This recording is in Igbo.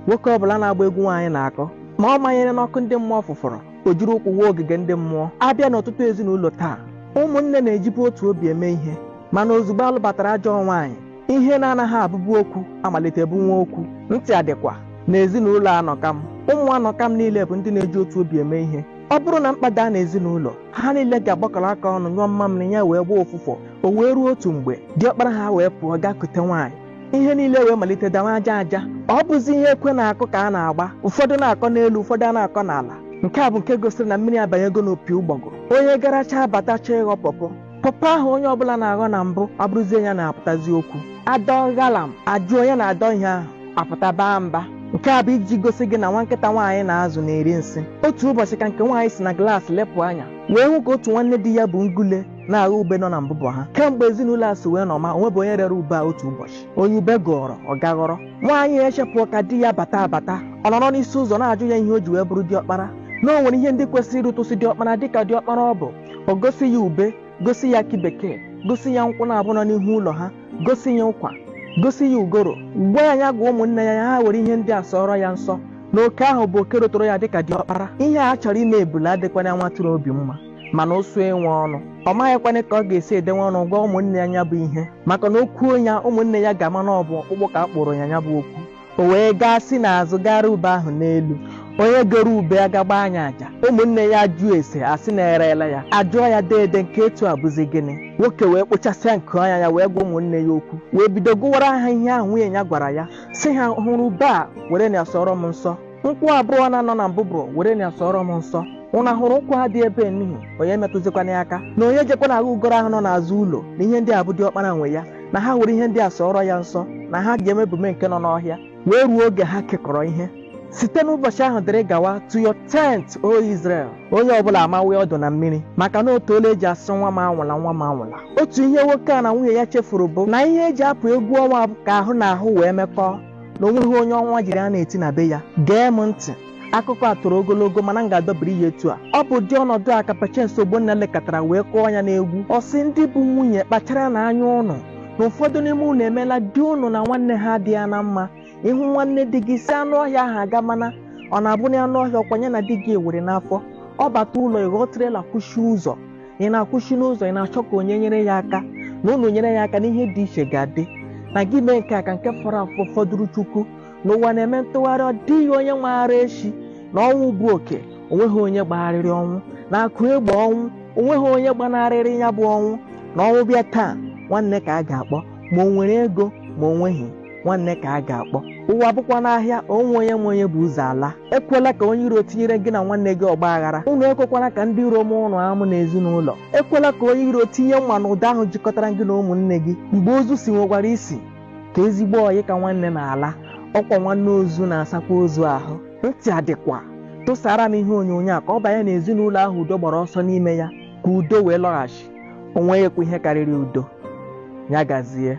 nwoke ọbụla na-agba egwu nwaanyị na-akọ ma ọ manyere n'ọkụ ndị mmụọ fụfụrụ o jiri ụkwụ wuo ogige ndị mmụọ. Abịa n'ọtụtụ ezinụlọ taa, ụmụnne na-ejibu otu obi eme ihe, mana ozugbo alụbatara ajọ nwaanyị, ihe na-anaghị abụbu okwu amalitebu nwa okwu. Ntị adịkwa na ezinụlọ Anọkam. Ụmụ Anọkam niile bụ ndị na-eji otu obi eme ihe. Ọ bụrụ na mkpa daa n'ezinụlọ, ha niile ga-agbakọrọ aka ọnụ nyụọ mmamịrị ya wee gbaa ụfụfọ. O wee ruo otu mgbe diọkpara ha wee pụọ gaa kute nwaanyị. Ihe niile wee malite dawa aja aja. Ọ bụzi ihe ekwe na-akụ ka a na-agba, ụfọdụ na-akọ n'elu, ụfọdụ a na-akọ n'ala. Nke a bụ nke gosiri na mmiri abanyego n'opi ụgbọgụrụ. Onye garacha batacha ịghọ pọpọ ahụ onye ọbụla na-aghọ na mbụ abụrụzie ya na-apụtazi okwu. Adọ galam ajụ onye na-adọ ihe ahụ apụta baa mba. Nke a bụ iji gosi gị na nwa nkịta nwaanyị na-azụ na-eri nsị. Otu ụbọchị ka nke nwaanyị si na glaasị lepụ anya wee hụ ka otu nwanne di ya bụ ngule na-agha ube nọ na mbụbọ ha. Kemgbe ezinụlọ a si wee nọma onwebụ onye rere ube a otu ụbọchị. Onye ube gọrọ ọ gaghọrọ. Nwaanyị echepụọ ka di ya bata abata, ọ nọrọ n'isi ụzọ na-ajụ ya ihe o ji wee bụrụ diọkpara, na o nwere ihe ndị kwesịrị ịrụtụsị diọkpara dịka diọkpara ọ bụ. O gosi ya ube, gosi ya akị bekee, gosi ya nkwụ na-abụ nọ n'ihu ụlọ ha, gosi ya ụkwa, gosi ya ugoro. Gwa ya gwa ụmụnne ya ha were ihe ndị a sọrọ ya nsọ, na oke ahụ bụ oke rotoro ya dịka diọkpara. Ihe a chọrọ ime ebule adịkwana nwa tụrụ obi mma, mana o suo enwe ọnụ. Ọ maghịkwana ka ọ ga-esi edenwe ọnụ gwa ụmụnne ya bụ ihe, maka na o kwuo ya ụmụnne ya ga-ama na ọ bụ ọkpụkpụ ka a kpụrụ ya bụ okwu. O wee gaa si n'azụ gara ube ahụ n'elu. Onye goro ube agagba anya aja, ụmụnne ya jụọ ese asị na erela ya, ajụọ ya deede nke etu abụzi gịnị. Nwoke wee kpochasịa nke ọnya ya wee gwa ụmụnne ya okwu, wee bido gụwara ha ihe ahụ nwunye ya gwara ya, si ha hụrụ ube a were na asọrọ m nsọ, nkwụ abụọ na-anọ na mbụbụrụ were na asọrọ m nsọ. Ụna hụrụ nkwụ ha dị ebe n'ihi onye metụzikwana ya aka, na onye jekwa na agha ugoro ahụ nọ n'azụ ụlọ na ihe ndị a bụ diọkpara nwe ya, na ha were ihe ndị a sọrọ ya nsọ, na ha ga-emebume nke nọ n'ọhịa. Wee ruo oge ha kekọrọ ihe. Site n'ụbọchị ahụ dịrị gawa, to your tent o Israel, onye ọbụla amawe ọdụ na mmiri, maka na otu ole eji asị nwa m anwụla nwa m anwụla. Otu ihe nwoke a na nwunye ya chefuru bụ na ihe eji apụ egwu ọnwa ka ahụ na ahụ wee mekọọ, na onweghị onye ọnwa jiri a na-eti na be ya. Gee m ntị, akụkọ a toro ogologo mana m ga-adọbiri ya etu a. Ọ bụ dị ọnọdụ a ka Patience Ogbonna lekọtara wee kụọ ya n'egwu. Ọ sị ndị bụ nwunye kpachara na anya ụnụ, na ụfọdụ n'ime ụnụ emeela di ụnụ na nwanne ha dị ya na mma. Ịhụ nwanne di gị si anụ ọhịa ahụ aga, mana ọ na-abụ na anụ ọhịa ọkwanye na di gị ewere n'afọ. Ọ bata ụlọ ịghọ trela kwụshi ụzọ, ị na-akwụshi n'ụzọ, ị na-achọ ka onye nyere ya aka, na ụnụ nyere ya aka n'ihe dị iche ga-adị. Na gị mee nke a ka nke fọrọ afọ fọdụrụ Chukwu. N'ụwa na-eme ntụgharị, ọ dịghị onye nwaghara echi, na ọnwụ bụ oke onweghị onye gbagharịrị ọnwụ, na akụ egbe ọnwụ onweghị onye gbanarịrị ya bụ ọnwụ. Na ọnwụ bịa taa, nwanne ka a ga-akpọ, ma o nwere ego ma o nweghị, nwanne ka a ga-akpọ. Ụwa bụkwa n'ahịa, onwe onye nwe onye bụ ụzọ ala. Ekwela ka onye iro tinyere gị na nwanne gị ọgba aghara. Unu ekwekwala ka ndị iro mụ ụnụ amụ n'ezinụlọ. Ekwela ka onye iro tinye mma na ụda ahụ jikọtara gị na ụmụnne gị. Mgbe ozu si nwekwara isi, ka ezigbo ọyị ka nwanne na-ala. Ọkwa nwanne ozu na-asakwa ozu ahụ. Ntị adịkwa, tụsara m ihe onyonyo a ka ọ banye n'ezinụlọ ahụ udo gbara ọsọ n'ime ya, ka udo wee lọghachi. O nweghịkwa ihe karịrị udo. Ya gazie.